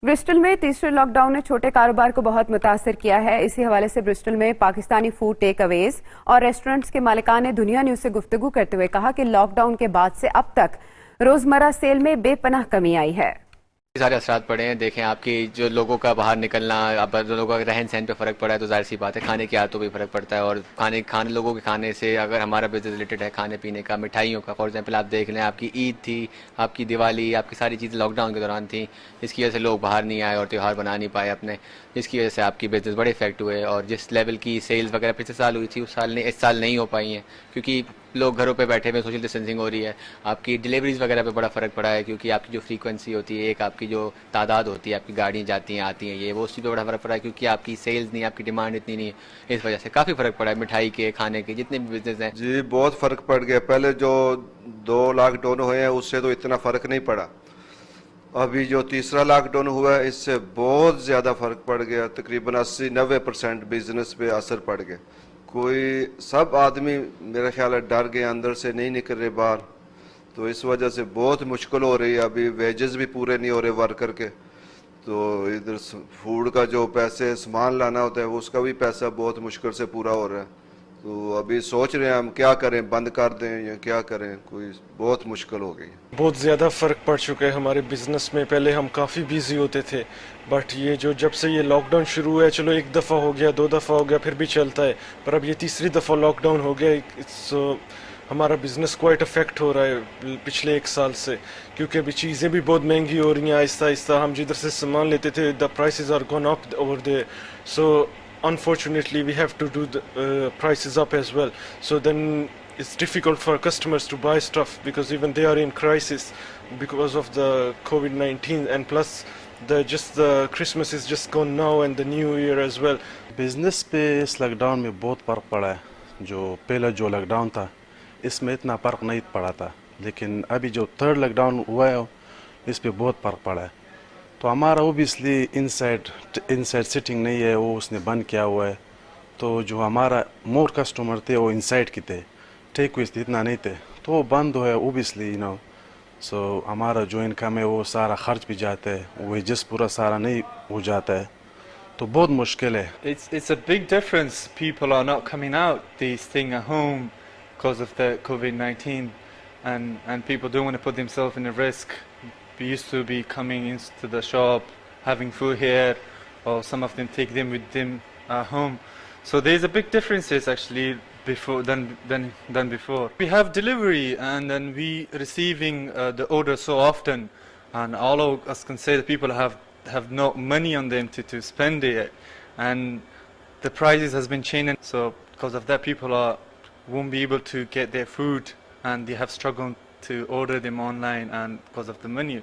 Bristol में तीसरे lockdown ने छोटे कारोबार को बहुत मुतासर किया है। इसी हवाले से ब्रिस्टल में पाकिस्तानी फूड टेक अवेज और रेस्टोरेंट्स के मालिकान ने दुनिया न्यूज से गुफ्तगू करते हुए कहा कि लॉकडाउन के बाद से अब तक रोजमर्रा सेल में बेपनाह कमी आई है। सारे असरात पड़े हैं। देखें, आपकी जो लोगों का बाहर निकलना, अब लोगों का रहन सहन पे फ़र्क पड़ा है तो जाहिर सी बात है खाने की आदतों पे फ़र्क पड़ता है। और खाने लोगों के खाने से अगर हमारा बिजनेस रिलेटेड है खाने पीने का, मिठाइयों का, फॉर एग्जांपल आप देख लें, आपकी ईद थी, आपकी दिवाली, आपकी सारी चीज़ें लॉकडाउन के दौरान थी, जिसकी वजह से लोग बाहर नहीं आए और त्यौहार बना नहीं पाए अपने, जिसकी वजह से आपकी बिजनेस बड़े इफेक्ट हुए। और जिस लेवल की सेल्स वगैरह पिछले साल हुई थी इस साल नहीं हो पाई हैं, क्योंकि लोग घरों पे बैठे हुए, सोशल डिस्टेंसिंग हो रही है। आपकी डिलीवरीज वगैरह पे बड़ा फ़र्क पड़ा है, क्योंकि आपकी जो फ्रीक्वेंसी होती है, एक आपकी जो तादाद होती है, आपकी गाड़ियाँ जाती हैं आती हैं, ये वो उसी पे बड़ा फ़र्क पड़ा है, क्योंकि आपकी सेल्स नहीं, आपकी डिमांड इतनी नहीं है। इस वजह से काफ़ी फ़र्क पड़ा है मिठाई के, खाने के, जितने भी बिजनेस हैं। जी बहुत फ़र्क पड़ गया। पहले जो 2 लॉकडाउन हुए हैं उससे तो इतना फ़र्क नहीं पड़ा। अभी जो तीसरा लॉकडाउन हुआ है इससे बहुत ज़्यादा फ़र्क पड़ गया। तकरीबन 80-90% बिजनेस पे असर पड़ गया। सब आदमी मेरा ख्याल है डर गए, अंदर से नहीं निकल रहे बाहर, तो इस वजह से बहुत मुश्किल हो रही है। अभी वेजेस भी पूरे नहीं हो रहे वर्कर के, तो इधर फूड का जो पैसे सामान लाना होता है उसका भी पैसा बहुत मुश्किल से पूरा हो रहा है। तो अभी सोच रहे हैं हम क्या करें, बंद कर दें या क्या करें, कोई बहुत मुश्किल हो गई। बहुत ज़्यादा फ़र्क पड़ चुका है हमारे बिज़नेस में। पहले हम काफ़ी बिजी होते थे, बट ये जब से ये लॉकडाउन शुरू हुआ है, चलो 1 दफ़ा हो गया, 2 दफ़ा हो गया, फिर भी चलता है, पर अब ये तीसरी दफ़ा लॉकडाउन हो गया। हमारा बिज़नेस क्वाइट अफेक्ट हो रहा है पिछले 1 साल से, क्योंकि अभी चीज़ें भी बहुत महंगी हो रही हैं आहिस्ता आहिस्ता। हम जिधर से सामान लेते थे, the prices are gone up over there, so unfortunately we have to do the prices up as well. So then it's difficult for customers to buy stuff because even they are in crisis because of the COVID-19, and plus the Christmas is just gone now and the New Year as well. Business पे इस lockdown में बहुत फ़र्क पड़ा है। जो पहला जो लॉकडाउन था इसमें इतना फ़र्क नहीं पड़ा था, लेकिन अभी जो 3rd लॉकडाउन हुआ है इस पे बहुत फ़र्क पड़ा है। तो हमारा ओबियसली इनसाइड सिटिंग नहीं है, वो उसने बंद किया हुआ है। तो जो हमारा मोर कस्टमर थे वो इनसाइड की थे, टेक इतना नहीं थे, तो वो बंद हुआ है ओबियसली, सो हमारा जो इनकम है वो सारा खर्च भी जाता है, वेजेस पूरा सारा नहीं हो जाता है, तो बहुत मुश्किल है। It's a big difference. People are not coming out. They're staying at home because of the COVID-19, and people don't want to put themselves in a risk. We used to be coming into the shop, having food here, or some of them take them with them at home. So there's a big differences actually than before. We have delivery, and then we receiving the order so often, and all of us can say that people have no money on them to spend it, and the prices has been changing. So because of that, people won't be able to get their food, and they have struggled to order them online, and because of the money.